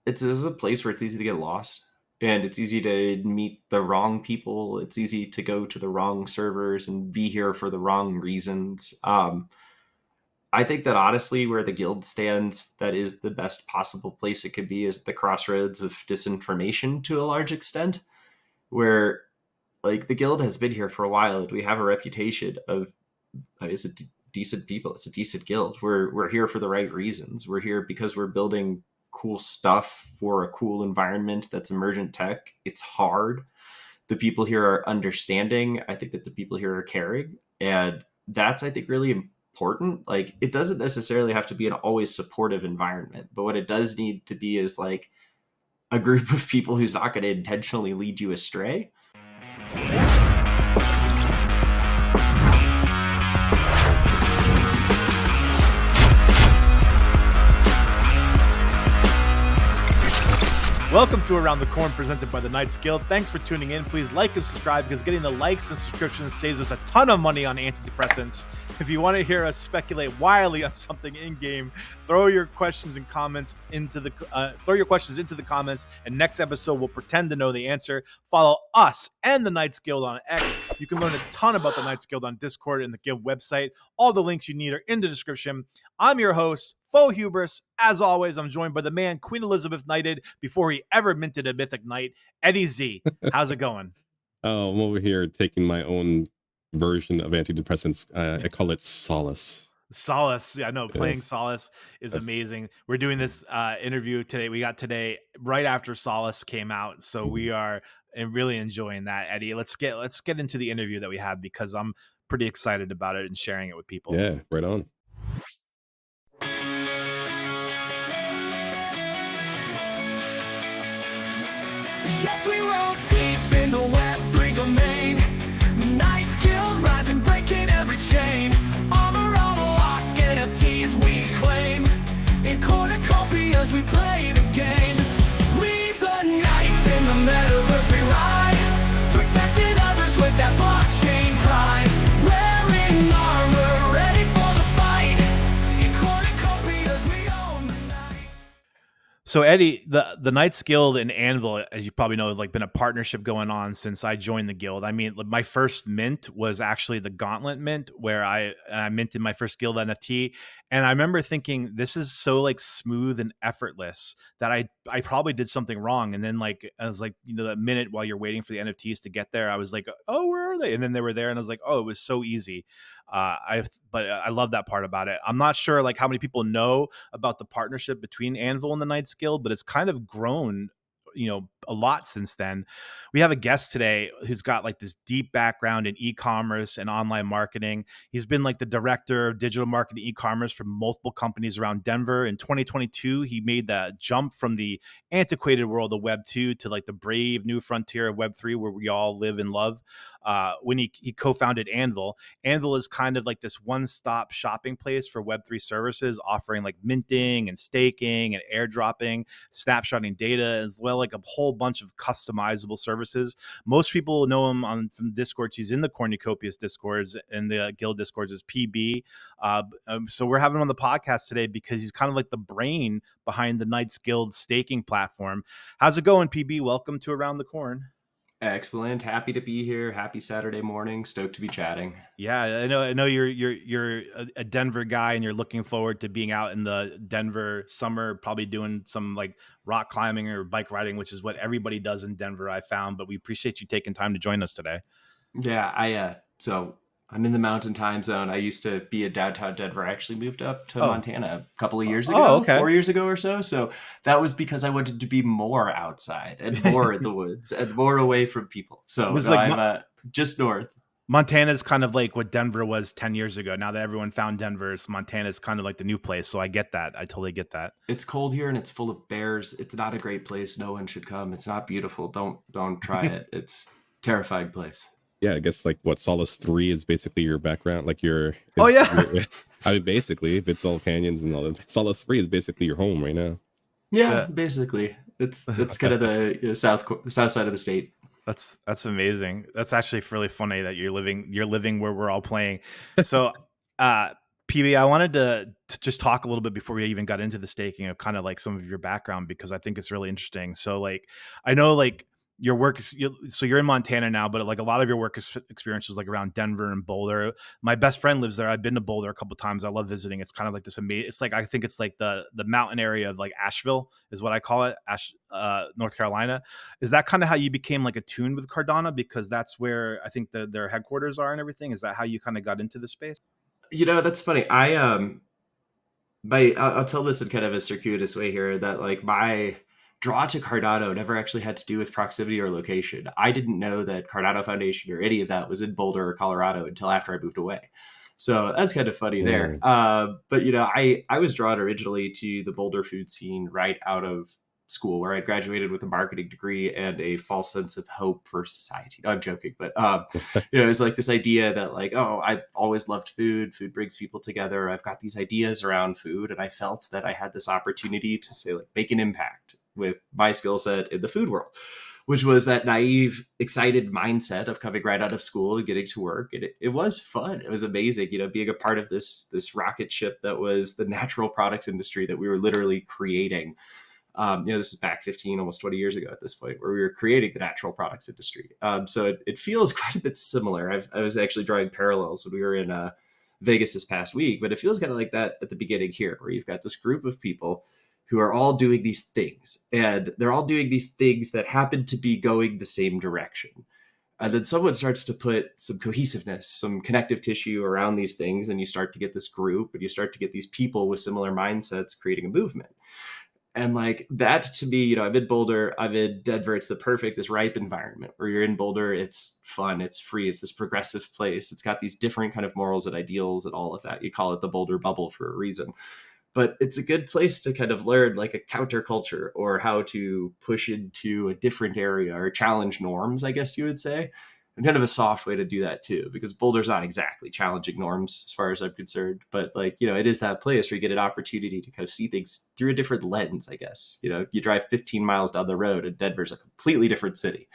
this is a place where it's easy to get lost, and it's easy to meet the wrong people. It's easy to go to the wrong servers and be here for the wrong reasons. I think that honestly, where the guild stands, that is the best possible place it could be, is the crossroads of disinformation to a large extent, where like the guild has been here for a while and we have a reputation of it's decent people. It's a decent guild. We're here for the right reasons. We're here because we're building cool stuff for a cool environment that's emergent tech. It's hard. The people here are understanding. I think that the people here are caring, and that's, I think, really important. Like, it doesn't necessarily have to be an always supportive environment, but what it does need to be is like a group of people who's not going to intentionally lead you astray. Welcome to Around the Corn, presented by the Knights Guild. Thanks for tuning in. Please like and subscribe, because getting the likes and subscriptions saves us a ton of money on antidepressants. If you want to hear us speculate wildly on something in-game, throw your questions into the comments, and next episode we'll pretend to know the answer. Follow us and the Knights Guild on X. You can learn a ton about the Knights Guild on Discord and the Guild website. All the links you need are in the description. I'm your host, Faux Hubris. As always, I'm joined by the man Queen Elizabeth knighted before he ever minted a mythic knight, Eddie Z. How's it going? Oh, I'm over here taking my own version of antidepressants. I call it Solace. Solace. Yeah, no, playing Yes. Solace is amazing. We're doing this interview today. We got today right after Solace came out, so we are really enjoying that, Eddie. Let's get into the interview that we have, because I'm pretty excited about it and sharing it with people. Yeah, right on. Yes, we roll deep in the Web3 domain. Knights Guild rising, breaking every chain. Armor on lock, NFTs we claim. In cornucopias we play the game. We the knights in the metaverse we ride, protecting others with that blockchain pride. Wearing armor, ready for the fight. In cornucopias we own the night. So Eddie, the Knights Guild and Anvil, as you probably know, have like been a partnership going on since I joined the guild. I mean, my first mint was actually the Gauntlet mint, where I minted my first guild NFT, and I remember thinking, this is so like smooth and effortless that I probably did something wrong. And then like I was like, that minute while you're waiting for the NFTs to get there, I was like, oh, where are they? And then they were there, and I was like, oh, it was so easy. But I love that part about it. I'm not sure like how many people know about the partnership between Anvil and the Knights Guild, but it's kind of grown, a lot since then. We have a guest today who's got like this deep background in e-commerce and online marketing. He's been like the director of digital marketing e-commerce for multiple companies around Denver. In 2022, he made that jump from the antiquated world of Web 2 to like the brave new frontier of Web 3, where we all live and love. When he co-founded Anvil. Anvil is kind of like this one-stop shopping place for Web3 services, offering like minting and staking and airdropping, snapshotting data, as well like a whole bunch of customizable services. Most people know him from Discords. He's in the Cornucopias Discords and the Guild Discords as PB. So we're having him on the podcast today because he's kind of like the brain behind the Knights Guild staking platform. How's it going, PB? Welcome to Around the Corn. Excellent. Happy to be here. Happy Saturday morning. Stoked to be chatting. Yeah, I know you're a Denver guy, and you're looking forward to being out in the Denver summer, probably doing some like rock climbing or bike riding, which is what everybody does in Denver, I found. But we appreciate you taking time to join us today. Yeah, so I'm in the mountain time zone. I used to be in downtown Denver. I actually moved up to Montana a couple of years ago, 4 years ago or so. So that was because I wanted to be more outside and more in the woods and more away from people. So I'm just north. Montana's kind of like what Denver was 10 years ago. Now that everyone found Denver, Montana's kind of like the new place. So I get that. I totally get that. It's cold here and it's full of bears. It's not a great place. No one should come. It's not beautiful. Don't try it. It's a terrifying place. Yeah, I guess like what Solace 3 is basically your background, like I mean, basically, if it's all canyons and all that, Solace 3 is basically your home right now. Yeah, basically, it's kind of the south side of the state. That's amazing. That's actually really funny that you're living where we're all playing. So, PB, PB, I wanted to just talk a little bit before we even got into the staking of kind of like some of your background, because I think it's really interesting. So like, I know like your work is, so you're in Montana now, but like a lot of your work experience is like around Denver and Boulder. My best friend lives there. I've been to Boulder a couple of times. I love visiting. It's kind of like this amazing, it's like, I think it's like the mountain area of like Asheville is what I call it. North Carolina. Is that kind of how you became like attuned with Cardano? Because that's where I think their headquarters are and everything. Is that how you kind of got into the space? That's funny. I'll tell this in kind of a circuitous way here, that like my draw to Cardano never actually had to do with proximity or location. I didn't know that Cardano Foundation or any of that was in Boulder or Colorado until after I moved away. So that's kind of funny there. But I was drawn originally to the Boulder food scene right out of school, where I graduated with a marketing degree and a false sense of hope for society. No, I'm joking, but it's like this idea that like, oh, I've always loved food. Food brings people together. I've got these ideas around food, and I felt that I had this opportunity to say like make an impact with my skill set in the food world, which was that naive, excited mindset of coming right out of school and getting to work. And it was fun. It was amazing, being a part of this rocket ship that was the natural products industry that we were literally creating. This is back 15, almost 20 years ago at this point, where we were creating the natural products industry. So it feels quite a bit similar. I was actually drawing parallels when we were in Vegas this past week, but it feels kind of like that at the beginning here, where you've got this group of people who are all doing these things, and they're all doing these things that happen to be going the same direction. And then someone starts to put some cohesiveness, some connective tissue around these things, and you start to get this group, and you start to get these people with similar mindsets creating a movement. And like that to me, I'm in Boulder, I'm in Denver. It's this ripe environment where you're in Boulder. It's fun. It's free. It's this progressive place. It's got these different kind of morals and ideals and all of that. You call it the Boulder bubble for a reason. But it's a good place to kind of learn like a counterculture, or how to push into a different area or challenge norms, I guess you would say. And kind of a soft way to do that too, because Boulder's not exactly challenging norms as far as I'm concerned, but like, it is that place where you get an opportunity to kind of see things through a different lens, I guess. You drive 15 miles down the road and Denver's a completely different city.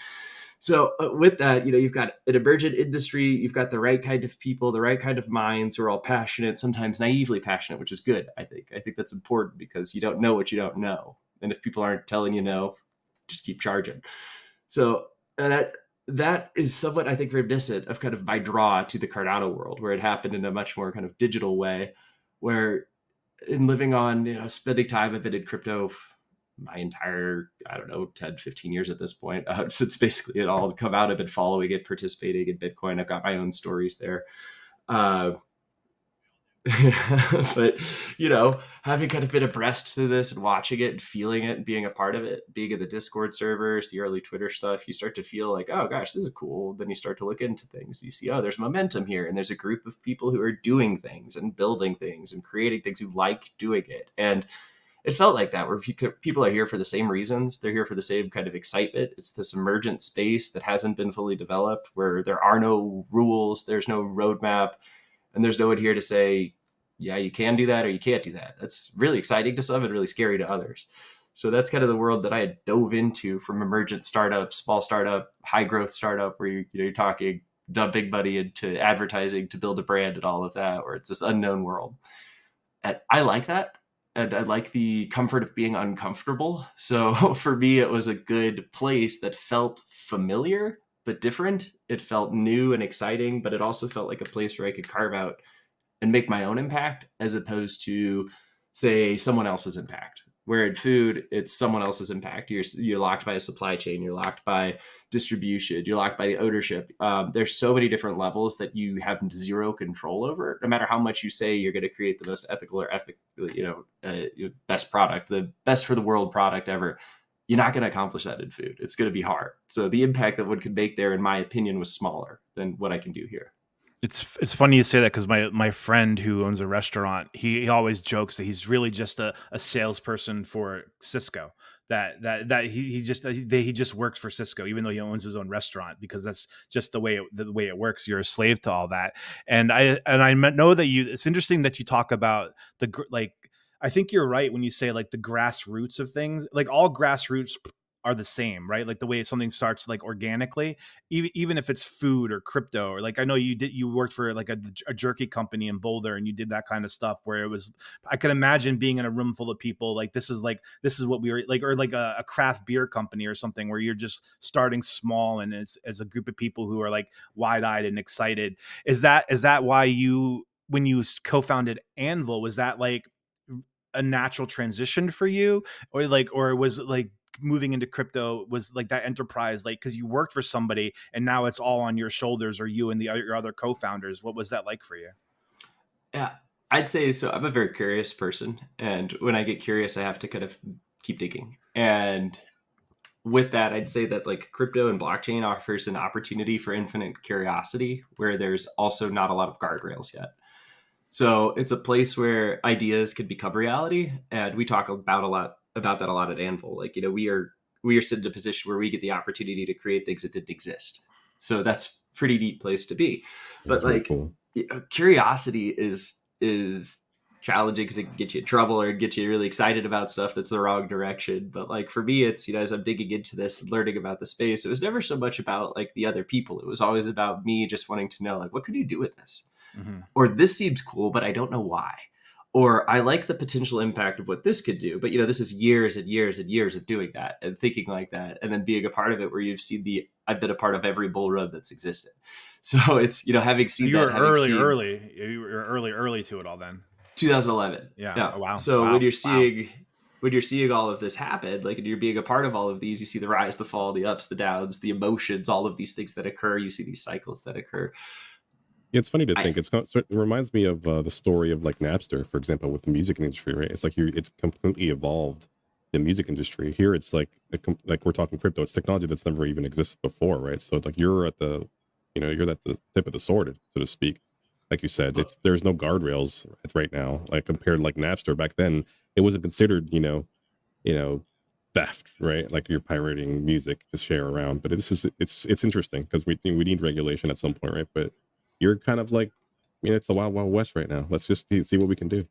So with that, you've got an emergent industry, you've got the right kind of people, the right kind of minds who are all passionate, sometimes naively passionate, which is good. I think that's important, because you don't know what you don't know. And if people aren't telling you no, just keep charging. So that is somewhat, I think, reminiscent of kind of my draw to the Cardano world, where it happened in a much more kind of digital way, where in living on, spending time, I've been in crypto my entire, 10, 15 years at this point, since basically it all come out. I've been following it, participating in Bitcoin. I've got my own stories there. But, having kind of been abreast to this and watching it and feeling it and being a part of it, being in the Discord servers, the early Twitter stuff, you start to feel like, oh gosh, this is cool. Then you start to look into things. You see, oh, there's momentum here. And there's a group of people who are doing things and building things and creating things, who like doing it. And it felt like that, where people are here for the same reasons. They're here for the same kind of excitement. It's this emergent space that hasn't been fully developed, where there are no rules, there's no roadmap, and there's no one here to say, yeah, you can do that or you can't do that. That's really exciting to some and really scary to others. So that's kind of the world that I had dove into, from emergent startup, small startup, high growth startup, where you're talking dump big money into advertising to build a brand and all of that, where it's this unknown world. And I like that. And I like the comfort of being uncomfortable. So for me, it was a good place that felt familiar, but different. It felt new and exciting, but it also felt like a place where I could carve out and make my own impact, as opposed to, say, someone else's impact. Where in food, it's someone else's impact. You're locked by a supply chain. You're locked by distribution. You're locked by the ownership. There's so many different levels that you have zero control over. No matter how much you say you're going to create the most ethical or best product, the best for the world product ever, you're not going to accomplish that in food. It's going to be hard. So the impact that one could make there, in my opinion, was smaller than what I can do here. It's funny you say that, because my friend who owns a restaurant, he always jokes that he's really just a salesperson for Cisco. That he just works for Cisco, even though he owns his own restaurant, because that's just the way it works. You're a slave to all that. And I know that it's interesting that you talk about I think you're right when you say like the grassroots of things. Like all grassroots are the same, right? Like the way something starts like organically, even if it's food or crypto, or like I know you worked for like a jerky company in Boulder, and you did that kind of stuff where it was, I can imagine being in a room full of people like this is what we were like, or like a craft beer company or something where you're just starting small and as a group of people who are like wide-eyed and excited. Is that why you, when you co-founded Anvil, was that like a natural transition for you, or was it like moving into crypto was like that enterprise, like because you worked for somebody and now it's all on your shoulders, or you and your other co-founders? What was that like for you? Yeah, I'd say so. I'm a very curious person, and when I get curious, I have to kind of keep digging. And with that, I'd say that like crypto and blockchain offers an opportunity for infinite curiosity where there's also not a lot of guardrails yet. So it's a place where ideas could become reality, and we talk about that a lot at Anvil. Like, we are sitting in a position where we get the opportunity to create things that didn't exist. So that's a pretty neat place to be. That's But really like, cool. curiosity is challenging because it can get you in trouble or get you really excited about stuff that's the wrong direction. But like for me, it's, as I'm digging into this and learning about the space, it was never so much about like the other people. It was always about me just wanting to know, like, what could you do with this? Mm-hmm. Or this seems cool, but I don't know why. Or I like the potential impact of what this could do, but this is years and years and years of doing that and thinking like that, and then being a part of it where you've seen I've been a part of every bull run that's existed. So it's, having So seen you were that, having seen you were early to it all then. 2011. Yeah. Yeah. Oh, wow. So Wow. when you're seeing all of this happen, like, and you're being a part of all of these, you see the rise, the fall, the ups, the downs, the emotions, all of these things that occur. You see these cycles that occur. Yeah, it's funny to think. It's not. It reminds me of the story of like Napster, for example, with the music industry. Right? It's like it's completely evolved the music industry. Here, it's like like we're talking crypto. It's technology that's never even existed before, right? So it's like you're at the, you're at the tip of the sword, so to speak. Like you said, there's no guardrails right now. Like compared to like Napster back then, it wasn't considered, you know, theft, right? Like you're pirating music to share around. But it's interesting because we need regulation at some point, right? But you're kind of like, it's the wild wild west right now. Let's just see what we can do.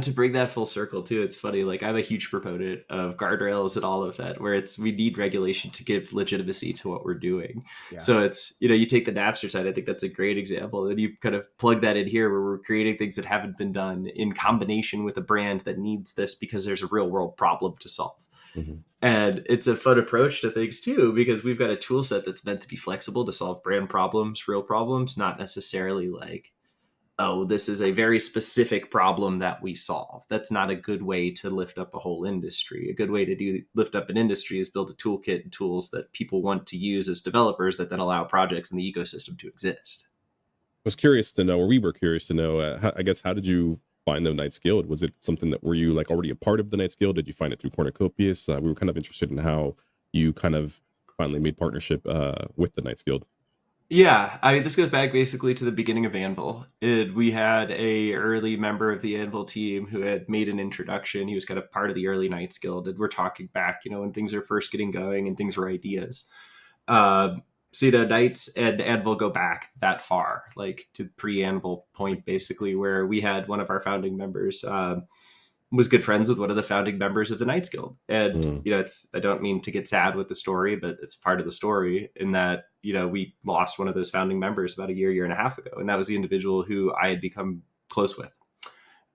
To bring that full circle too, it's funny. Like, I'm a huge proponent of guardrails and all of that, where we need regulation to give legitimacy to what we're doing. Yeah. So it's, you take the Napster side. I think that's a great example. And you kind of plug that in here, where we're creating things that haven't been done in combination with a brand that needs this because there's a real world problem to solve. Mm-hmm. And it's a fun approach to things too, because we've got a tool set that's meant to be flexible to solve brand problems, real problems, not necessarily like, oh, this is a very specific problem that we solve. That's not a good way to lift up a whole industry. A good way to lift up an industry is build a toolkit and tools that people want to use as developers that then allow projects in the ecosystem to exist. I was curious to know, or we were curious to know, how did you find the Knights Guild? Was it something that, were you like already a part of the Knights Guild? Did you find it through Cornucopias? We were kind of interested in how you kind of finally made partnership with the Knights Guild. Yeah, this goes back basically to the beginning of Anvil. We had a early member of the Anvil team who had made an introduction. He was kind of part of the early Knights Guild, and we're talking back, when things are first getting going and things were ideas. So, Knights and Anvil go back that far, like to pre-Anvil point, basically, where we had one of our founding members was good friends with one of the founding members of the Knights Guild. And, I don't mean to get sad with the story, but it's part of the story in that, we lost one of those founding members about a year and a half ago. And that was the individual who I had become close with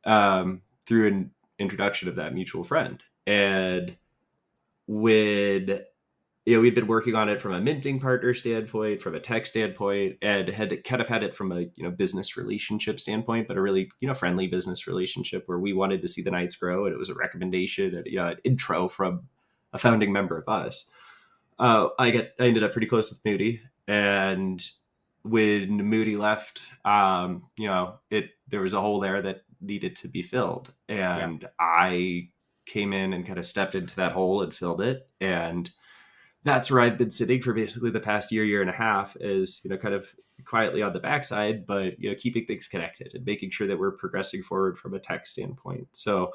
through an introduction of that mutual friend. And when we'd been working on it from a minting partner standpoint, from a tech standpoint, and had kind of had it from a business relationship standpoint, but a really friendly business relationship where we wanted to see the Knights grow, and it was a recommendation and an intro from a founding member of us. I ended up pretty close with Moody, and when Moody left, there was a hole there that needed to be filled, and I came in and kind of stepped into that hole and filled it. And that's where I've been sitting for basically the past year and a half, is, kind of quietly on the backside, but, keeping things connected and making sure that we're progressing forward from a tech standpoint. So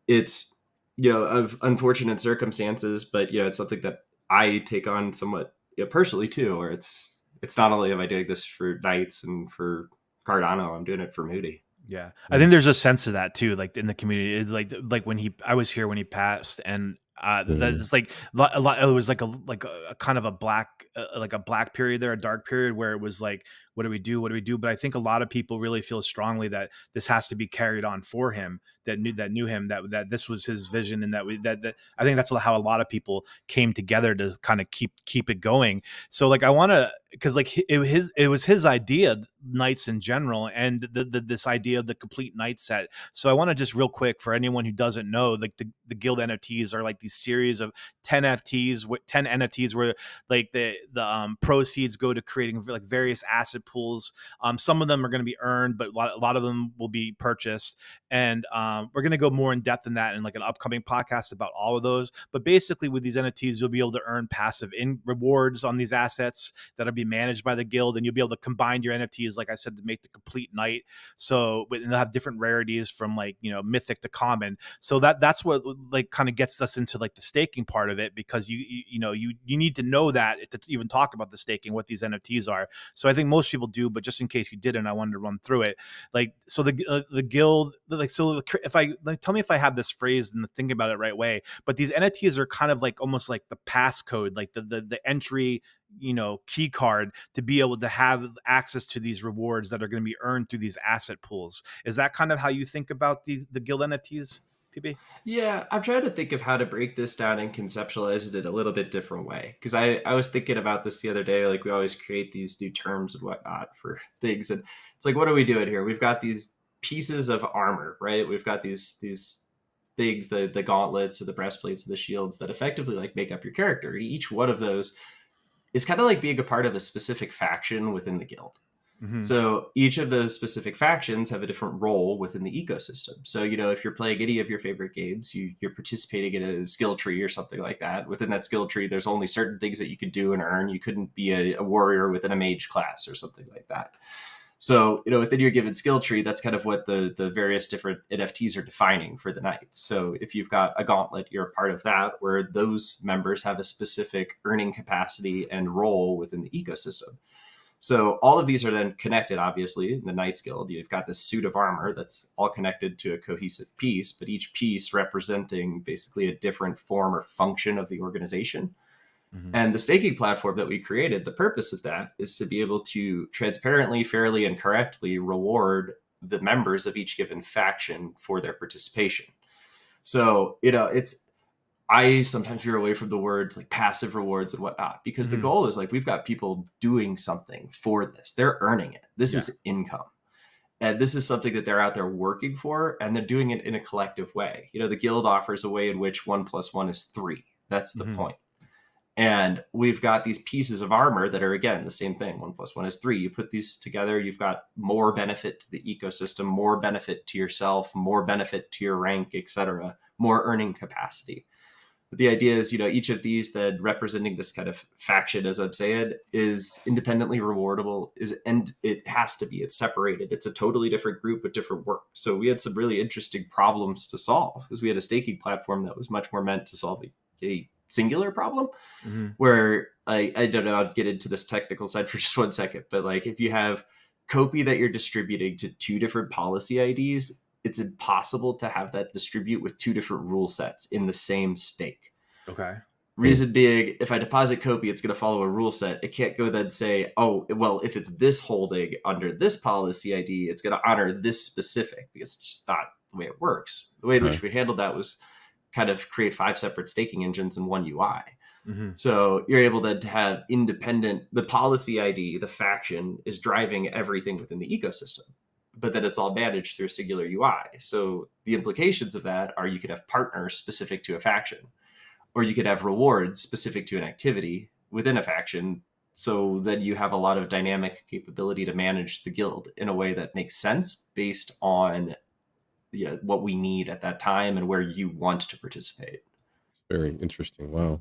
it's, of unfortunate circumstances, but, it's something that I take on somewhat personally too, or it's not only am I doing this for Knights and for Cardano, I'm doing it for Moody. Yeah. I think there's a sense of that too, like in the community. It's like when I was here when he passed, and That's like a lot. It was like a kind of a black period there, a dark period where it was like, what do we do? What do we do? But I think a lot of people really feel strongly that this has to be carried on for him, that knew him, that this was his vision, and that I think that's how a lot of people came together to kind of keep it going. So like I want to, because like it was his idea, Knights in general, and this idea of the complete Knight set. So I want to just real quick, for anyone who doesn't know, like the guild NFTs are like these series of 10 NFTs where like the proceeds go to creating like various asset pools. Some of them are going to be earned, but a lot of them will be purchased. And we're going to go more in depth in that in like an upcoming podcast about all of those. But basically with these NFTs, you'll be able to earn passive rewards on these assets that'll be managed by the guild, and you'll be able to combine your NFTs, like I said, to make the complete Knight. So and they'll have different rarities from like, mythic to common. So that's what like kind of gets us into like the staking part of it, because you need to know that to even talk about the staking, what these NFTs are. So I think most people do, but just in case you didn't, I wanted to run through it. Like, so the guild, like, so if I like, tell me if I have this phrased and thinking about it right way, but these NFTs are kind of like almost like the passcode, like the entry, key card to be able to have access to these rewards that are going to be earned through these asset pools. Is that kind of how you think about the guild NFTs, PB? Yeah, I'm trying to think of how to break this down and conceptualize it in a little bit different way. Because I was thinking about this the other day. Like, we always create these new terms and whatnot for things. And it's like, what are we doing here? We've got these pieces of armor, right? We've got these things, the gauntlets or the breastplates or the shields that effectively like make up your character. Each one of those is kind of like being a part of a specific faction within the guild. Mm-hmm. So each of those specific factions have a different role within the ecosystem. So, if you're playing any of your favorite games, you're participating in a skill tree or something like that. Within that skill tree, there's only certain things that you can do and earn. You couldn't be a warrior within a mage class or something like that. So, within your given skill tree, that's kind of what the various different NFTs are defining for the Knights. So if you've got a gauntlet, you're a part of that, where those members have a specific earning capacity and role within the ecosystem. So all of these are then connected, obviously, in the Knights Guild. You've got this suit of armor that's all connected to a cohesive piece, but each piece representing basically a different form or function of the organization. Mm-hmm. And the staking platform that we created, the purpose of that is to be able to transparently, fairly, and correctly reward the members of each given faction for their participation. So, I sometimes veer away from the words like passive rewards and whatnot, because the goal is like, we've got people doing something for this. They're earning it. This is income. And this is something that they're out there working for, and they're doing it in a collective way. The guild offers a way in which 1 + 1 is 3. That's the point. And we've got these pieces of armor that are, again, the same thing. 1 + 1 is 3. You put these together, you've got more benefit to the ecosystem, more benefit to yourself, more benefit to your rank, etc., more earning capacity. But the idea is, each of these that representing this kind of faction, as I'm saying, is independently rewardable, and it has to be. It's separated. It's a totally different group with different work. So we had some really interesting problems to solve, because we had a staking platform that was much more meant to solve a singular problem, where I don't know, I'll get into this technical side for just 1 second, but like, if you have copy that you're distributing to 2 different policy IDs, it's impossible to have that distribute with 2 different rule sets in the same stake. Okay. Reason being, if I deposit copy, it's going to follow a rule set. It can't go then say, oh, well, if it's this holding under this policy ID, it's going to honor this specific, because it's just not the way it works. The way in which we handled that was kind of create 5 separate staking engines in one UI. So you're able then to have independent, the policy ID, the faction is driving everything within the ecosystem, but then it's all managed through a singular UI. So the implications of that are, you could have partners specific to a faction, or you could have rewards specific to an activity within a faction. So then you have a lot of dynamic capability to manage the guild in a way that makes sense based on what we need at that time and where you want to participate. It's very interesting. Wow.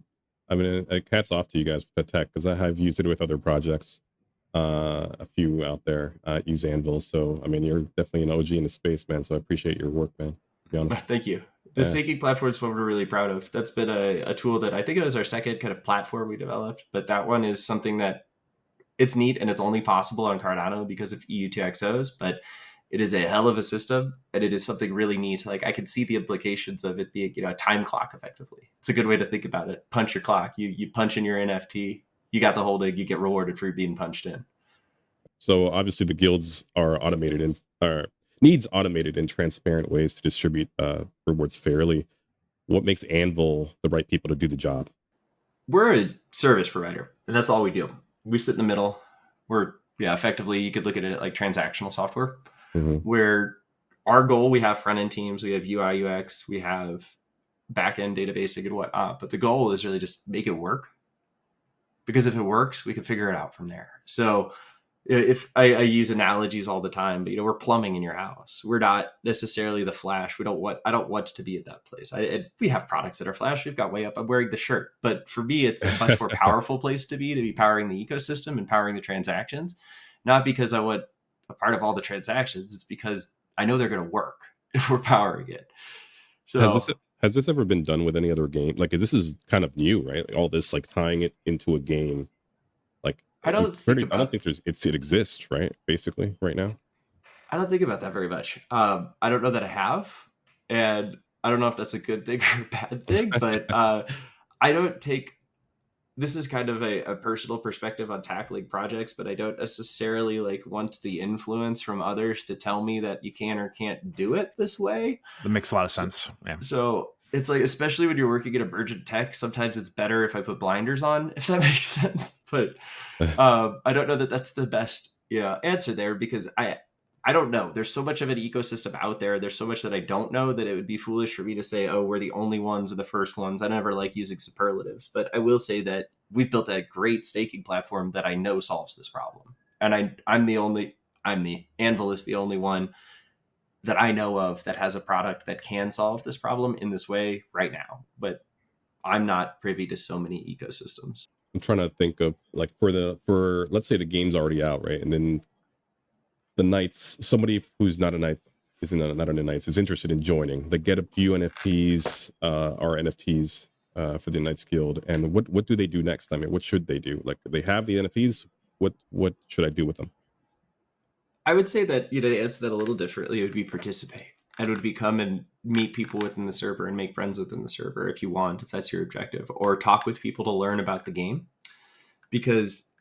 I mean, hats off to you guys with the tech, because I have used it with other projects. A few out there use Anvil. So, I mean, you're definitely an OG in the space, man. So I appreciate your work, man. To be honest. Thank you. The staking platform is what we're really proud of. That's been a tool that I think it was our second kind of platform we developed, but that one is something that it's neat, and it's only possible on Cardano because of EUTXOs, but it is a hell of a system, and it is something really neat. Like I can see the implications of it being, a time clock effectively. It's a good way to think about it. Punch your clock. You punch in your NFT, you got the holding, you get rewarded for being punched in. So obviously the guilds are automated and are needs automated and transparent ways to distribute rewards fairly. What makes Anvil the right people to do the job? We're a service provider, and that's all we do. We sit in the middle. We're effectively you could look at it like transactional software, Mm-hmm. where our goal, we have front end teams, we have UI UX, we have back end databasing and whatnot, but the goal is really just make it work, because if it works, we can figure it out from there. So if I use analogies all the time, but we're plumbing in your house. We're not necessarily the Flash. I don't want to be at that place. We have products that are Flash. We've got way up. I'm wearing the shirt, but for me, it's a much more powerful place to be powering the ecosystem and powering the transactions. Not because I want a part of all the transactions. It's because I know they're going to work if we're powering it. So has this ever been done with any other game? Like this is kind of new, right? Like, all this like tying it into a game. Like I don't think it exists, right? Basically, right now. I don't think about that very much. I don't know that I have, and I don't know if that's a good thing or a bad thing. But I don't take. This is kind of a personal perspective on tackling projects, but I don't necessarily want the influence from others to tell me that you can or can't do it this way. That makes a lot of sense. Yeah. So it's like, especially when you're working in emergent tech, sometimes it's better if I put blinders on, if that makes sense. But I don't know that that's the best answer there, because I don't know. There's so much of an ecosystem out there. There's so much that I don't know that it would be foolish for me to say, oh, we're the only ones or the first ones. I never like using superlatives, but I will say that we've built a great staking platform that I know solves this problem. And Anvil is the only one that I know of that has a product that can solve this problem in this way right now. But I'm not privy to so many ecosystems. I'm trying to think of for let's say the game's already out, right? And then the Knights, somebody who's not a Knight, not on the Knights, is interested in joining. They get a few NFTs or NFTs for the Knights Guild, and what do they do next? I mean, what should they do? Like, they have the NFTs. What should I do with them? I would say that to answer that a little differently, it would be participate. It would be come and meet people within the server and make friends within the server if you want, if that's your objective, or talk with people to learn about the game, because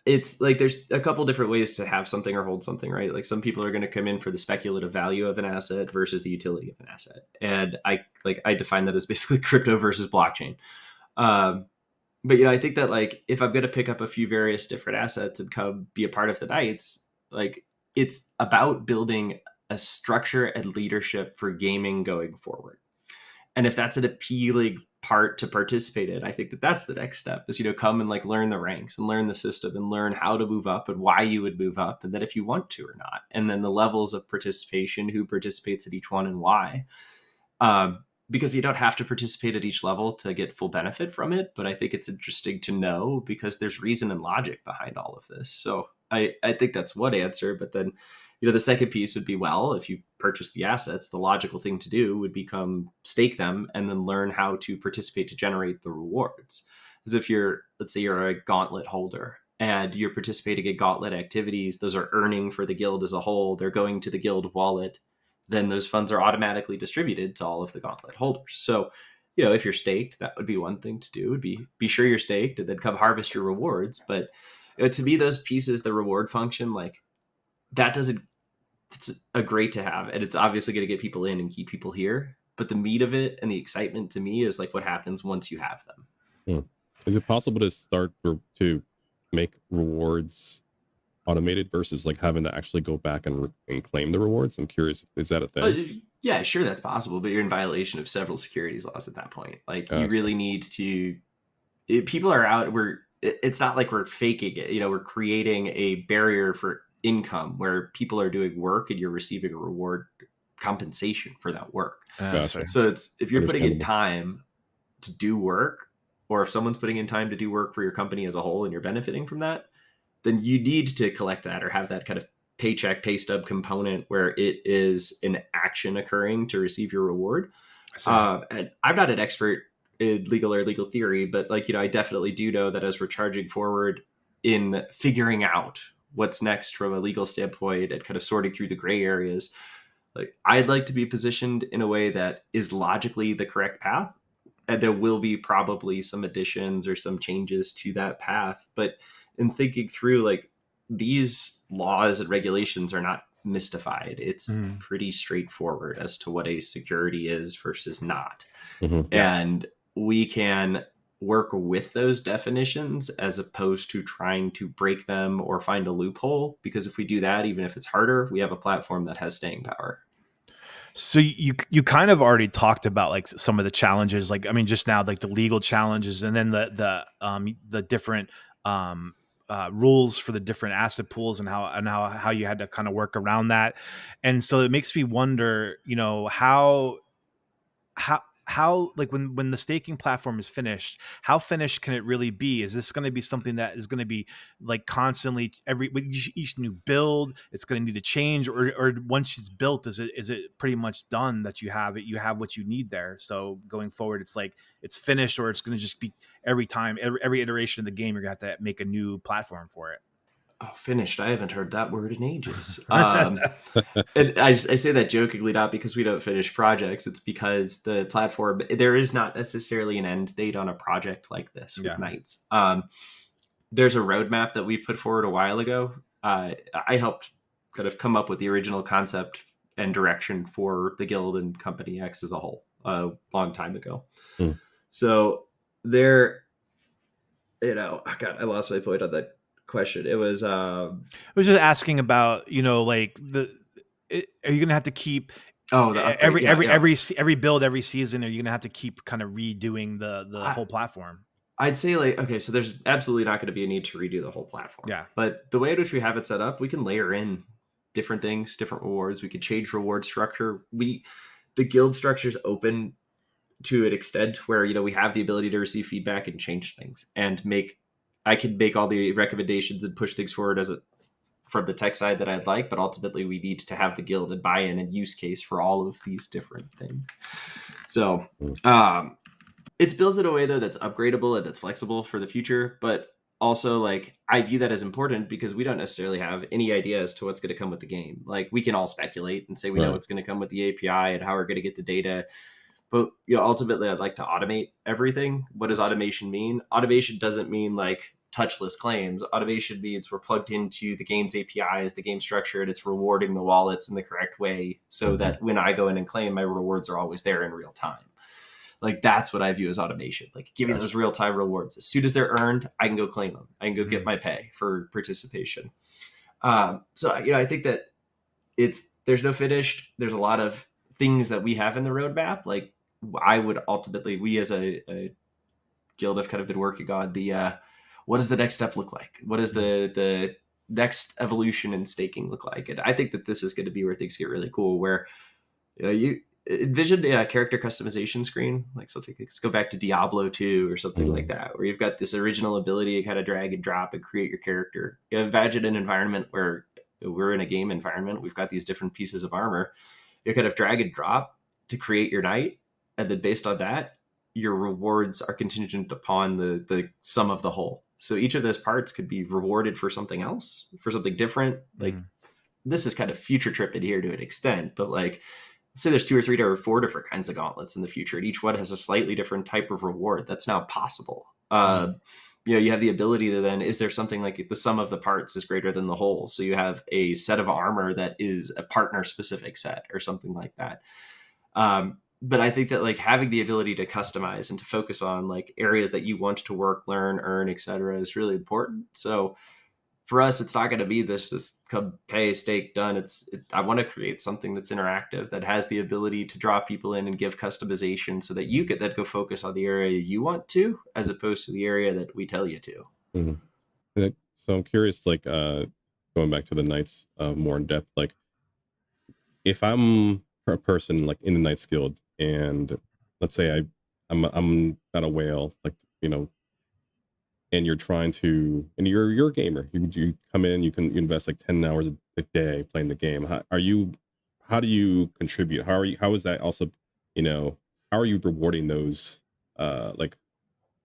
it's like there's a couple different ways to have something or hold something, right? Like some people are going to come in for the speculative value of an asset versus the utility of an asset, and I define that as basically crypto versus blockchain. But I think that if I'm going to pick up a few various different assets and come be a part of the Knights, it's about building a structure and leadership for gaming going forward. And if that's an appealing part to participate in, I think that that's the next step is, come and learn the ranks and learn the system and learn how to move up and why you would move up, and then if you want to or not, and then the levels of participation, who participates at each one and why. Because you don't have to participate at each level to get full benefit from it. But I think it's interesting to know because there's reason and logic behind all of this. So I think that's one answer. But then, the second piece would be, well, if you purchase the assets, the logical thing to do would become stake them and then learn how to participate to generate the rewards. As if let's say you're a gauntlet holder and you're participating in gauntlet activities, those are earning for the guild as a whole. They're going to the guild wallet. Then those funds are automatically distributed to all of the gauntlet holders. So, if you're staked, that would be one thing to do, would be sure you're staked and then come harvest your rewards. But to me, those pieces, the reward function, it's a great to have. And it's obviously going to get people in and keep people here. But the meat of it and the excitement to me is what happens once you have them. Is it possible to start to make rewards automated versus having to actually go back and claim the rewards? I'm curious, is that a thing? Yeah, sure, that's possible, but you're in violation of several securities laws at that point. You really need to. People are out. It's not like we're faking it. We're creating a barrier for income where people are doing work and you're receiving a reward compensation for that work. So it's if you're putting in time to do work, or if someone's putting in time to do work for your company as a whole and you're benefiting from that, then you need to collect that or have that kind of paycheck, pay stub component where it is an action occurring to receive your reward. And I'm not an expert in legal or legal theory, but I definitely do know that as we're charging forward in figuring out what's next from a legal standpoint and kind of sorting through the gray areas. Like, I'd like to be positioned in a way that is logically the correct path, and there will be probably some additions or some changes to that path. But in thinking through, like, these laws and regulations are not mystified. It's pretty straightforward as to what a security is versus not. Mm-hmm. And we can work with those definitions as opposed to trying to break them or find a loophole, because if we do that, even if it's harder, we have a platform that has staying power. So you kind of already talked about like some of the challenges, like, I mean, just now, like the legal challenges, and then the different rules for the different asset pools, and how you had to kind of work around that. And so it makes me wonder, you know, how like when the staking platform is finished, how finished can it really be? Is this going to be something that is going to be like constantly with each new build, it's going to need to change, or once it's built, is it pretty much done, that you have what you need there? So going forward, it's like it's finished, or it's going to just be every time, every iteration of the game, you're going to have to make a new platform for it. Oh, finished. I haven't heard that word in ages. And I say that jokingly, not because we don't finish projects. It's because the platform, there is not necessarily an end date on a project like this with Yeah. Knights. There's a roadmap that we put forward a while ago. I helped kind of come up with the original concept and direction for the Guild and Company X as a whole a long time ago. Mm. So there, you know, God, I lost my point on that question. It was I was just asking about, you know, like are you gonna have to keep the upgrade. every build every season? Are you gonna have to keep kind of redoing the whole platform? I'd say, like, okay, so there's absolutely not going to be a need to redo the whole platform. Yeah. But the way in which we have it set up, we can layer in different things, different rewards. We could change reward structure. The guild structure is open to an extent where, you know, we have the ability to receive feedback and change things and I can make all the recommendations and push things forward from the tech side that I'd like, but ultimately we need to have the guild and buy-in and use case for all of these different things. So it's built in a way, though, that's upgradable and that's flexible for the future, but also, like, I view that as important because we don't necessarily have any idea as to what's going to come with the game. Like, we can all speculate and say we know what's going to come with the API and how we're going to get the data. But, you know, ultimately, I'd like to automate everything. What does automation mean? Automation doesn't mean like touchless claims. Automation means we're plugged into the game's APIs, the game structure, and it's rewarding the wallets in the correct way so that when I go in and claim, my rewards are always there in real time. Like, that's what I view as automation. Like, give me those real-time rewards. As soon as they're earned, I can go claim them. I can go get my pay for participation. So, you know, I think that there's no finished. There's a lot of things that we have in the roadmap. Like, I would ultimately, we as a guild have kind of been working on what does the next step look like? What does the next evolution in staking look like? And I think that this is going to be where things get really cool, where, you know, you envision a character customization screen, like something. Let's go back to Diablo 2 or something like that, where you've got this original ability to kind of drag and drop and create your character. You know, imagine an environment where we're in a game environment. We've got these different pieces of armor. You kind of drag and drop to create your knight, and then based on that, your rewards are contingent upon the sum of the whole. So each of those parts could be rewarded for something else, for something different. Like, this is kind of future tripping here to an extent, but like, let's say there's 2 or 3 or 4 different kinds of gauntlets in the future, and each one has a slightly different type of reward. That's now possible. You know, you have the ability to then, is there something like the sum of the parts is greater than the whole? So you have a set of armor that is a partner specific set or something like that. But I think that, like, having the ability to customize and to focus on like areas that you want to work, learn, earn, etc., is really important. So for us, it's not going to be this come pay, stake, done. I want to create something that's interactive, that has the ability to draw people in and give customization so that you could then go focus on the area you want to, as opposed to the area that we tell you to. Mm-hmm. So I'm curious, like, going back to the Knights more in depth, like, if I'm a person like in the Knights Guild, and let's say I'm not a whale, like, you know, and you're trying to, and you're a gamer, you come in, you invest like 10 hours a day playing the game. How do you contribute? How is that also, you know, how are you rewarding those like,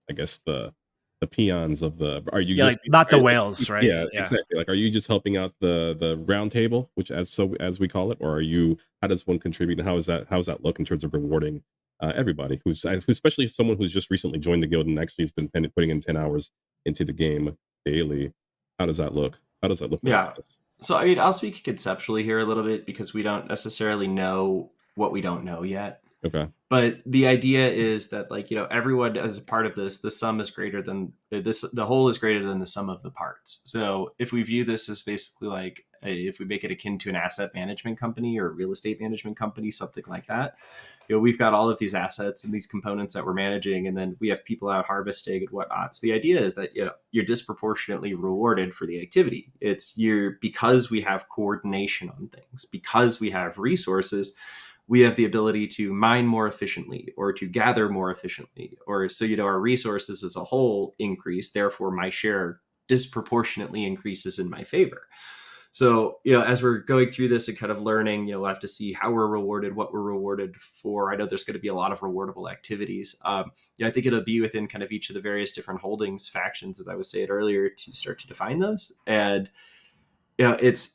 I guess, the the peons of the, are you Yeah, just, like not the are, whales, right? yeah, Yeah. exactly. Like, are you just helping out the round table, which as we call it, or are you, how does one contribute, and how does that look in terms of rewarding everybody who's, especially someone who's just recently joined the guild and actually has been putting in 10 hours into the game daily? How does that look? How does that look for you Yeah. guys? So I mean, I'll speak conceptually here a little bit because we don't necessarily know what we don't know yet. Okay. But the idea is that, like, everyone as a part of this, the sum is greater than this, the whole is greater than the sum of the parts. So if we view this as basically like if we make it akin to an asset management company or a real estate management company, something like that, we've got all of these assets and these components that we're managing, and then we have people out harvesting and whatnot. So the idea is that you're disproportionately rewarded for the activity. It's because we have coordination on things, because we have resources, we have the ability to mine more efficiently or to gather more efficiently, or so our resources as a whole increase, therefore my share disproportionately increases in my favor. So as we're going through this and kind of learning, we'll have to see how we're rewarded, what we're rewarded for. I know there's going to be a lot of rewardable activities. I think it'll be within kind of each of the various different holdings factions, as I was saying earlier, to start to define those. And it's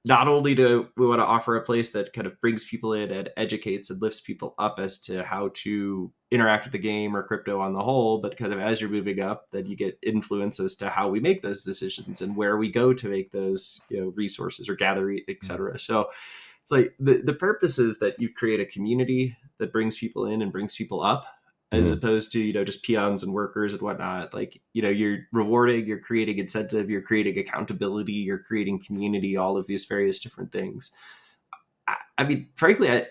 not only do we want to offer a place that kind of brings people in and educates and lifts people up as to how to interact with the game or crypto on the whole, but kind of as you're moving up, then you get influence as to how we make those decisions and where we go to make those resources or gather, etc. So it's like the purpose is that you create a community that brings people in and brings people up, as opposed to just peons and workers and whatnot. Like you're rewarding, you're creating incentive, you're creating accountability, you're creating community, all of these various different things. I mean, frankly,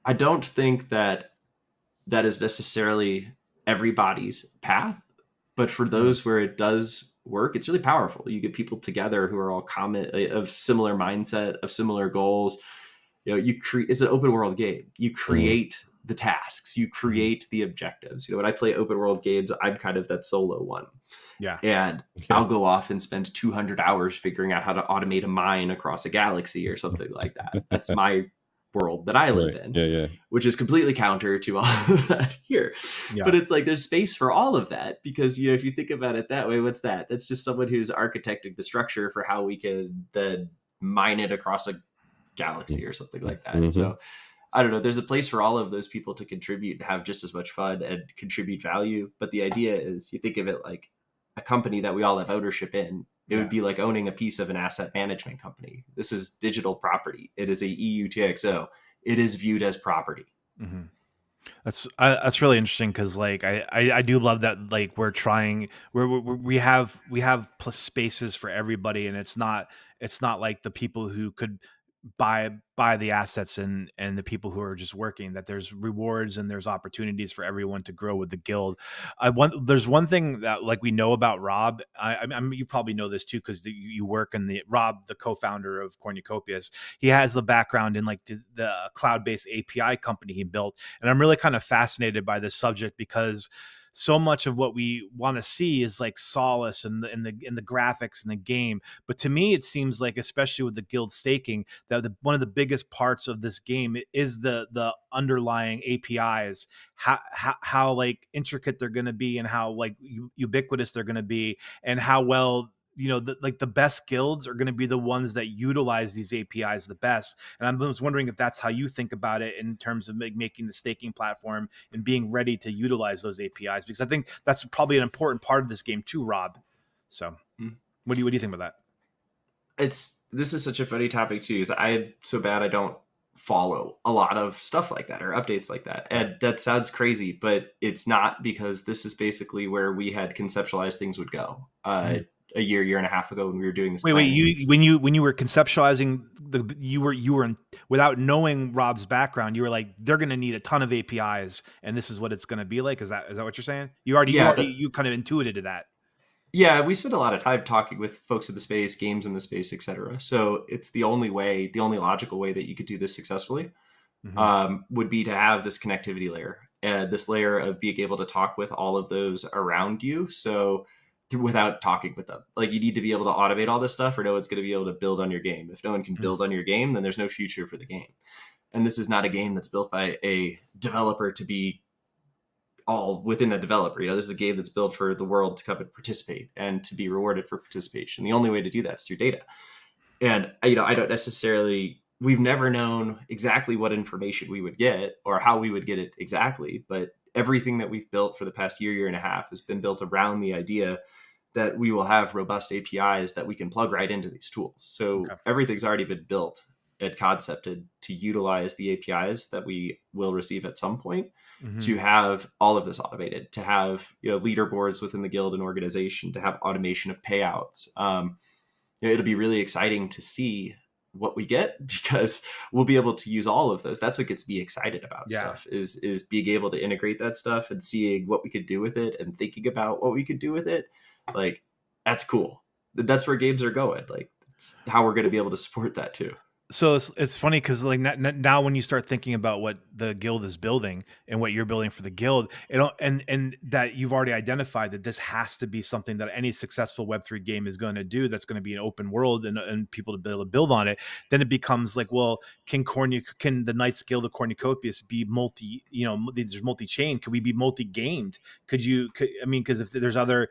I don't think that is necessarily everybody's path, but for those where it does work, it's really powerful. You get people together who are all common, of similar mindset, of similar goals. It's an open world game. You create the tasks, you create the objectives. When I play open world games, I'm kind of that solo one. Yeah. And I'll go off and spend 200 hours figuring out how to automate a mine across a galaxy or something like that. That's my world that I live in, Yeah. which is completely counter to all of that here. Yeah. But it's like there's space for all of that, because if you think about it that way, what's that? That's just someone who's architecting the structure for how we can then mine it across a galaxy or something like that. So I don't know, there's a place for all of those people to contribute and have just as much fun and contribute value. But the idea is, you think of it like a company that we all have ownership in. It would be like owning a piece of an asset management company. This is digital property. It is a EUTXO. It is viewed as property. That's really interesting, because like I do love that, like we have spaces for everybody, and it's not like the people who could buy the assets and the people who are just working, that there's rewards and there's opportunities for everyone to grow with the guild. There's one thing that like we know about Rob. I mean, you probably know this too, because you work in the co-founder of Cornucopias. He has the background in like the cloud-based API company he built, and I'm really kind of fascinated by this subject, because so much of what we want to see is like solace in the graphics and the game. But to me, it seems like, especially with the guild staking, that one of the biggest parts of this game is the underlying APIs, how like intricate they're going to be, and how like ubiquitous they're going to be, and how well like the best guilds are going to be the ones that utilize these APIs the best. And I was wondering if that's how you think about it in terms of making the staking platform and being ready to utilize those APIs, because I think that's probably an important part of this game too, Rob. So what do you think about that? This is such a funny topic too, because I'm so bad I don't follow a lot of stuff like that or updates like that. And that sounds crazy, but it's not, because this is basically where we had conceptualized things would go. A year and a half ago when we were doing this. Wait, when you were conceptualizing you were without knowing Rob's background, you were like, they're going to need a ton of APIs, and this is what it's going to be like. Is that what you're saying? You kind of intuited to that. Yeah, we spent a lot of time talking with folks in the space, games in the space, etc. So it's the only logical way that you could do this successfully would be to have this connectivity layer, this layer of being able to talk with all of those around you. So without talking with them, like, you need to be able to automate all this stuff, or no one's going to be able to build on your game. If no one can build on your game, then there's no future for the game. And this is not a game that's built by a developer to be all within the developer. This is a game that's built for the world to come and participate and to be rewarded for participation. The only way to do that is through data. And I don't necessarily, we've never known exactly what information we would get or how we would get it exactly, but everything that we've built for the past year and a half has been built around the idea that we will have robust APIs that we can plug right into these tools. So everything's already been built and concepted to utilize the APIs that we will receive at some point to have all of this automated, to have leaderboards within the guild and organization, to have automation of payouts. It'll be really exciting to see what we get, because we'll be able to use all of those. That's what gets me excited about stuff is being able to integrate that stuff and seeing what we could do with it and thinking about what we could do with it. Like, that's cool. That's where games are going. Like, it's how we're going to be able to support that too. So it's funny because like now when you start thinking about what the guild is building and what you're building for the guild, and that you've already identified that this has to be something that any successful Web3 game is going to do, that's going to be an open world and people to be able to build on it, then it becomes like, well, can the Knights Guild of Cornucopias be multi, there's multi-chain? Could we be multi-gamed? Because if there's other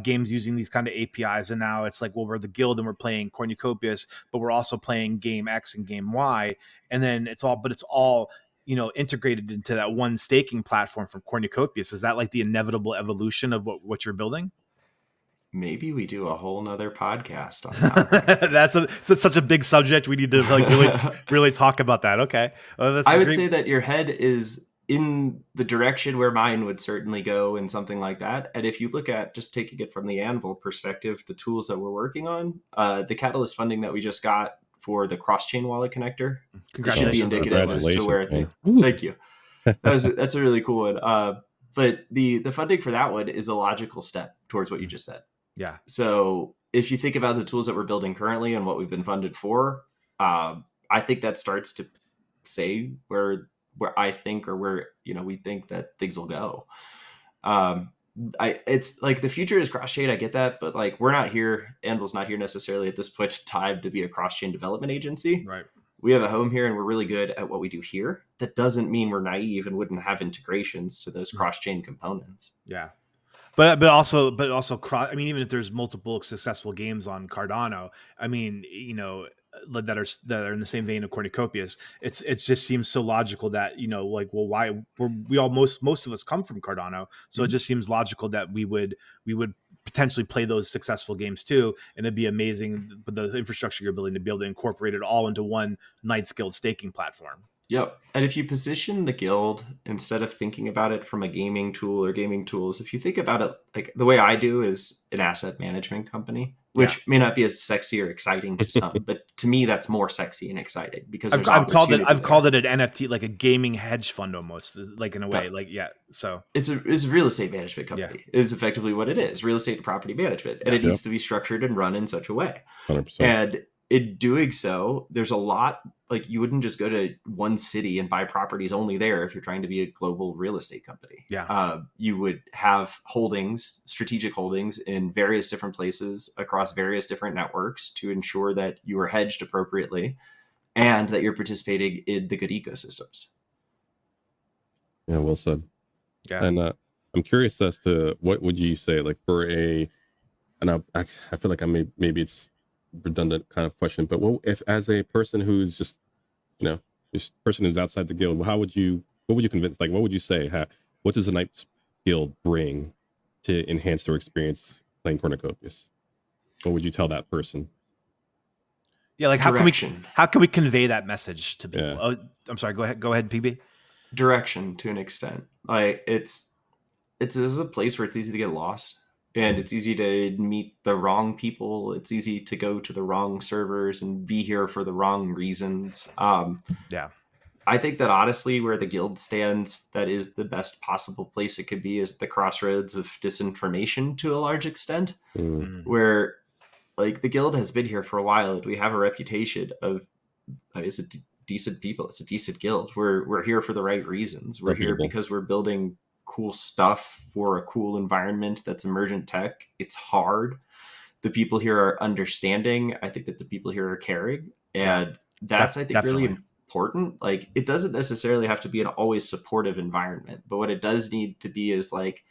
games using these kind of APIs, and now it's like, well, we're the guild and we're playing Cornucopias, but we're also playing game X and game Y, and then it's all integrated into that one staking platform from Cornucopias. Is that like the inevitable evolution of what you're building? Maybe we do a whole nother podcast on that. That's such a big subject. We need to like really talk about that. Okay, I would say that your head is in the direction where mine would certainly go in something like that. And if you look at, just taking it from the Anvil perspective, the tools that we're working on, the Catalyst funding that we just got for the cross-chain wallet connector, it should be indicative as to where thank you. That's a really cool one. But the funding for that one is a logical step towards what you just said. Yeah. So if you think about the tools that we're building currently and what we've been funded for, I think that starts to say where I think, or where we think that things will go. It's like the future is cross-chain. I get that, but like, we're not here. Anvil's not here necessarily at this point in time to be a cross-chain development agency. Right. We have a home here and we're really good at what we do here. That doesn't mean we're naive and wouldn't have integrations to those cross-chain components. Yeah. But also even if there's multiple successful games on Cardano, that are in the same vein of Cornucopias, it just seems so logical that why most of us come from Cardano, so it just seems logical that we would potentially play those successful games too, and it'd be amazing the infrastructure you're building to be able to incorporate it all into one Knights Guild staking platform. Yep. And if you position the guild, instead of thinking about it from a gaming tool or gaming tools, if you think about it like the way I do, is an asset management company, which may not be as sexy or exciting to some, but to me that's more sexy and exciting, because I've called it an NFT, like a gaming hedge fund almost, like in a way. So it's a real estate management company. Is effectively what it is, real estate and property management, and it needs to be structured and run in such a way. 100%. And in doing so, there's a lot, like, you wouldn't just go to one city and buy properties only there if you're trying to be a global real estate company. You would have strategic holdings in various different places across various different networks to ensure that you are hedged appropriately and that you're participating in the good ecosystems. Yeah, well said. Yeah. And I'm curious as to what would you say, like, for and I feel like maybe it's redundant kind of question, but if as a person who's just person who's outside the guild, what would you convince, like, what would you say, what does the Knights Guild bring to enhance their experience playing Cornucopias? What would you tell that person? Yeah, like, how can we convey that message to people? Oh, I'm sorry, go ahead PB. Direction, to an extent. Like, this is a place where it's easy to get lost. And it's easy to meet the wrong people. It's easy to go to the wrong servers and be here for the wrong reasons. I think that honestly, where the guild stands, that is the best possible place it could be, is the crossroads of disinformation to a large extent, where, like, the guild has been here for a while and we have a reputation of it's decent people. It's a decent guild. We're here for the right reasons. We're here because we're building cool stuff for a cool environment that's emergent tech. It's hard. The people here are understanding. I think that the people here are caring, and that's, I think, really important. Like, it doesn't necessarily have to be an always supportive environment, but what it does need to be is like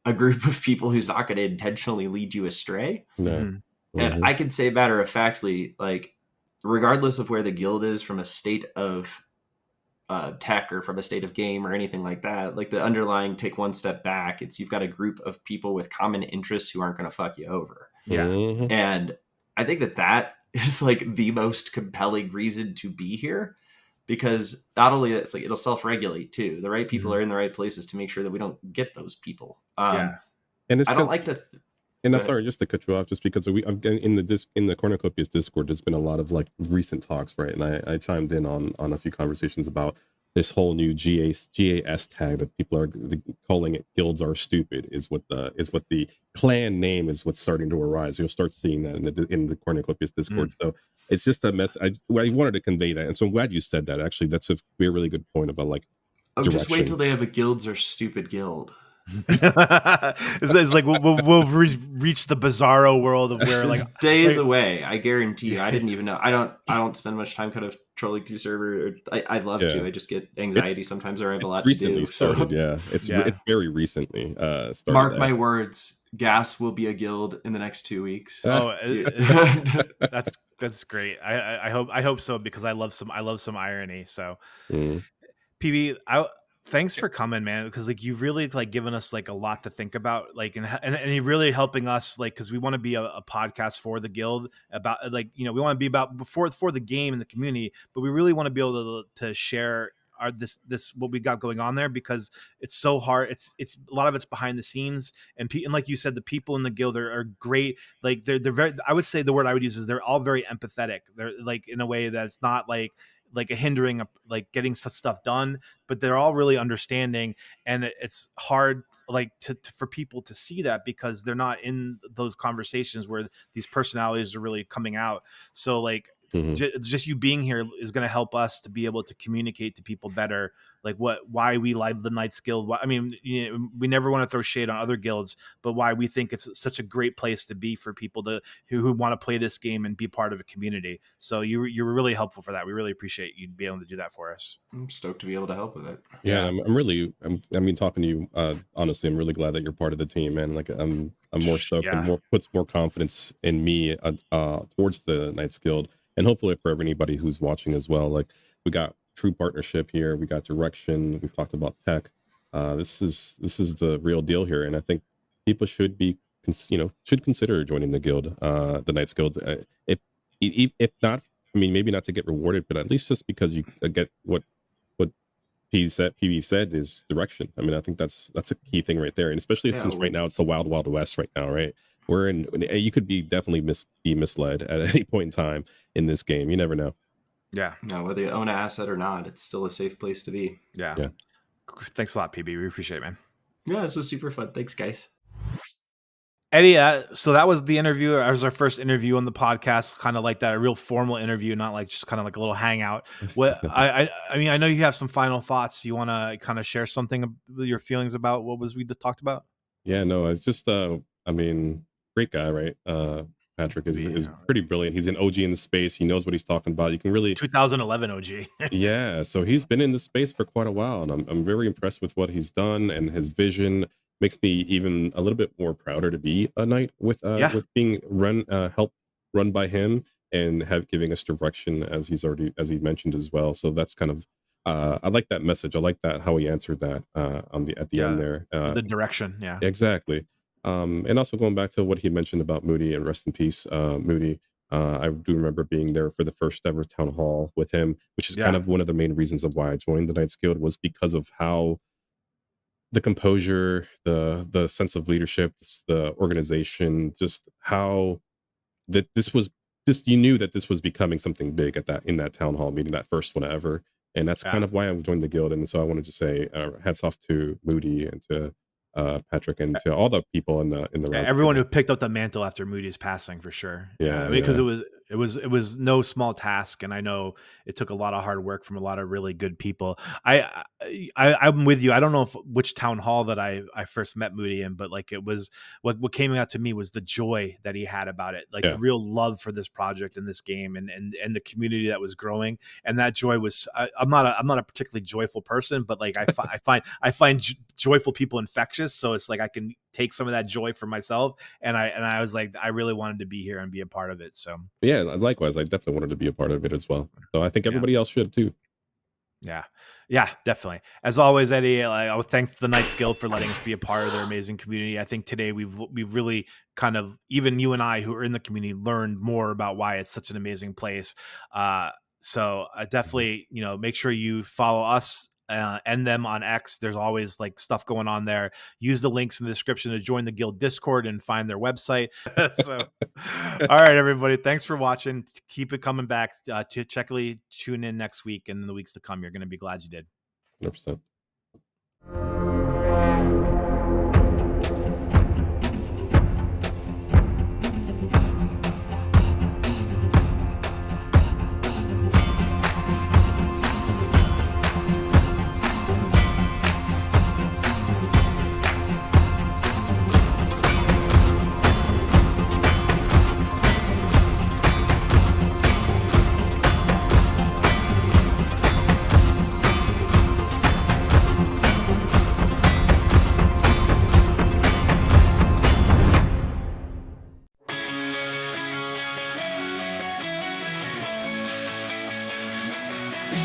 a group of people who's not going to intentionally lead you astray. No. And Mhm. I can say matter of factly, like, regardless of where the guild is from a state of tech or from a state of game or anything like that, like the underlying take one step back, it's you've got a group of people with common interests who aren't going to fuck you over. Yeah. Mhm. And I think that is like the most compelling reason to be here, because not only it's like it'll self-regulate too. The right people Mhm. are in the right places to make sure that we don't get those people. Yeah. And it's I don't because, like to. and Go I'm ahead. sorry, just to cut you off, just because I'm getting in the Cornucopias Discord, there's been a lot of like recent talks, right? And I chimed in on a few conversations about this whole new GAS tag that people are calling it "guilds are stupid" is what the clan name is what's starting to arise. You'll start seeing that in the Cornucopias Discord. So it's just a mess. I wanted to convey that, and so I'm glad you said that. Actually, that's a really good point about like Oh, just wait till direction. they have a guilds or stupid guild. It's like we'll reach the bizarro world of where It's days away. I guarantee you. I didn't even know. I don't spend much time kind of trolling through server. I'd love Yeah, to. I just get it's anxiety sometimes, or I have a it's lot to recently do. started. So Yeah, Yeah. it's very recently started mark that. my words. Gas will be a guild in the next 2 weeks. Oh, Yeah. that's great. I hope so, because I love some irony. So Mm. PB, thanks for coming, man, because like you've really like given us like a lot to think about, like, and you're really helping us, like, because we want to be a podcast for the guild about, like, we want to be about before for the game and the community, but we really want to be able to share our this what we got going on there, because it's so hard. It's a lot of it's behind the scenes, and like you said, the people in the guild are great. Like they're very, I would say the word I would use is they're all very empathetic. They're like in a way that's not like a hindering like getting stuff done, but they're all really understanding. And it's hard like for people to see that, because they're not in those conversations where these personalities are really coming out. So like Mhm. just you being here is going to help us to be able to communicate to people better, like why we like the Knights Guild. I mean, we never want to throw shade on other guilds, but why we think it's such a great place to be for people who want to play this game and be part of a community. So you were really helpful for that. We really appreciate you being able to do that for us. I'm stoked to be able to help with it. Yeah, Yeah. and I'm really, I mean, talking to you, honestly, I'm really glad that you're part of the team, man. Like, I'm more stoked and Yeah. more puts more confidence in me, towards the Knights Guild, and hopefully for anybody who's watching as well. Like, we got true partnership here, we got direction, we've talked about tech. This is the real deal here, and I think people should be, should consider joining the guild, the Knights Guild, if not, I mean, maybe not to get rewarded, but at least just because you get what PB said is direction. I mean, I think that's a key thing right there, and especially Yeah. since right now it's the wild wild west right now, right? We're in. You could be definitely be misled at any point in time in this game. You never know. Yeah. No, whether you own an asset or not, it's still a safe place to be. Yeah. Yeah. Thanks a lot, PB. We appreciate it, man. Yeah, this was super fun. Thanks, guys. Eddie, so that was the interview. That was our first interview on the podcast, kind of like that, a real formal interview, not like just kind of like a little hangout. What I mean, I know you have some final thoughts. You want to kind of share something with your feelings about what was we talked about? Yeah, no, it's just I mean, great guy, right? Patrick is pretty brilliant. He's an OG in the space. He knows what he's talking about. You can really 2011 OG. Yeah, so he's been in this space for quite a while, and I'm very impressed with what he's done, and his vision makes me even a little bit more prouder to be a knight Yeah. with being helped run by him, and have giving us direction as he mentioned as well. So that's kind of I like that message. I like that how he answered that at the end there. The direction. Yeah. Exactly. And also going back to what he mentioned about Moody, and rest in peace, Moody. I do remember being there for the first ever town hall with him, which is kind Yeah. of one of the main reasons of why I joined the Knights Guild, was because of how the composure, the sense of leadership, the organization, just how that this you knew that this was becoming something big at that in that town hall meeting, that first one ever. And that's Yeah. kind of why I joined the guild. And so I wanted to say hats off to Moody and to Patrick and to all the people in the Yeah, Rise everyone Guild. who picked up the mantle after Moody's passing, for sure. Yeah, I mean, because yeah. it it was no small task, and I know it took a lot of hard work from a lot of really good people. I'm with you. I don't know which town hall that I first met Moody in, but like it was what came out to me was the joy that he had about it, like the Yeah. real love for this project and this game, and the community that was growing, and that joy was. I'm not a particularly joyful person, but like I find joyful people infectious, so it's like I can take some of that joy for myself, and I was like I really wanted to be here and be a part of it. So Yeah, likewise, I definitely wanted to be a part of it as well. So I think yeah. everybody else should too. Yeah. Yeah, definitely. As always, Eddie, I would thank the Knights Guild for letting us be a part of their amazing community. I think today we've really kind of, even you and I who are in the community, learned more about why it's such an amazing place. So Mhm. definitely, make sure you follow us and them on X. There's always like stuff going on there. Use the links in the description to join the guild Discord and find their website. So, all right, everybody, thanks for watching. Keep it coming back. To checkly tune in next week and in the weeks to come. You're going to be glad you did. 100%.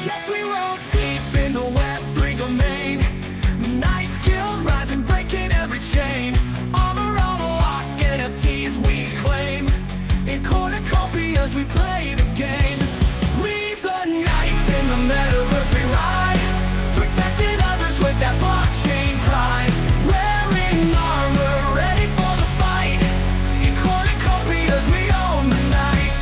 Yes, we roll deep in the Web3 domain. Nice guild rising, breaking every chain. Armor on lock, NFTs we claim. In cornucopias we play the game. We the knights in the metaverse we ride, protecting others with that blockchain pride. Wearing armor, ready for the fight. In cornucopias we own the night.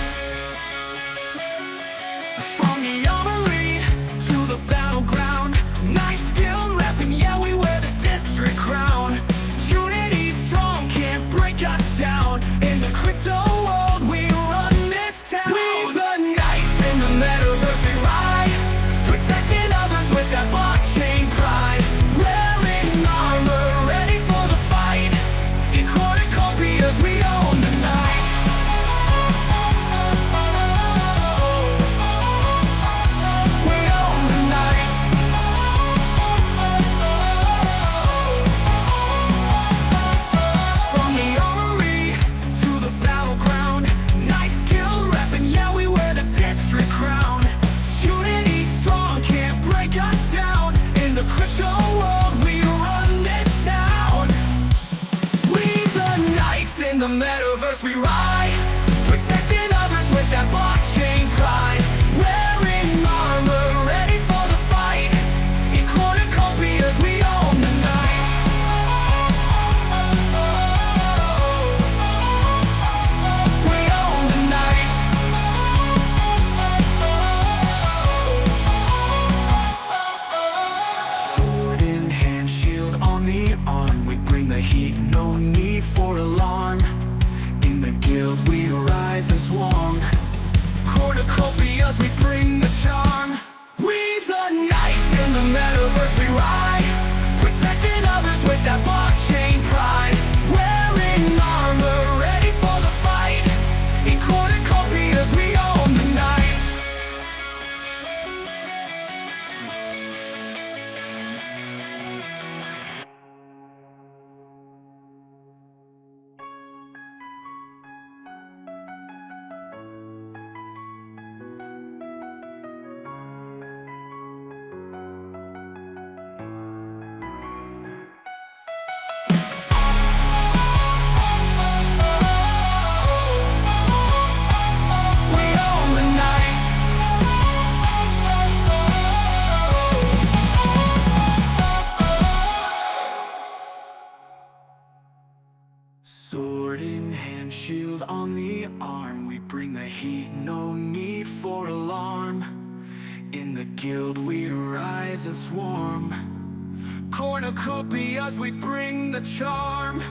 From the armory to the battleground, Knights Guild repping, yeah, we wear the district crown. Unity strong, can't break us down. In the crypto world, we run this town. We the knights in the metaverse we ride, protecting others with that blockchain pride. Wearing armor, ready for the fight. In cornucopias, we own the night. We own the night. From the armory to the battleground, Knights Guild repping, yeah, we wear the district crown. Unity strong, can't break us down. In the crypto world, we run this town. We the knights in the metaverse we ride, protecting others with that blockchain pride. Wearing armor, ready for the fight. In cornucopias we own the night. We own the night. Sword in hand, shield on the arm, we bring the heat, no need for alarm. In the guild we rise and swarm, cornucopias we bring the charm. We the knights in the metaverse we ride, protecting others with that blockchain pride. Wearing armor, ready for the fight. In cornucopias we own the night. We own the night. Sword in hand, shield on the arm, we bring the heat, no need for alarm. In the guild we rise and swarm, cornucopias we bring the charm.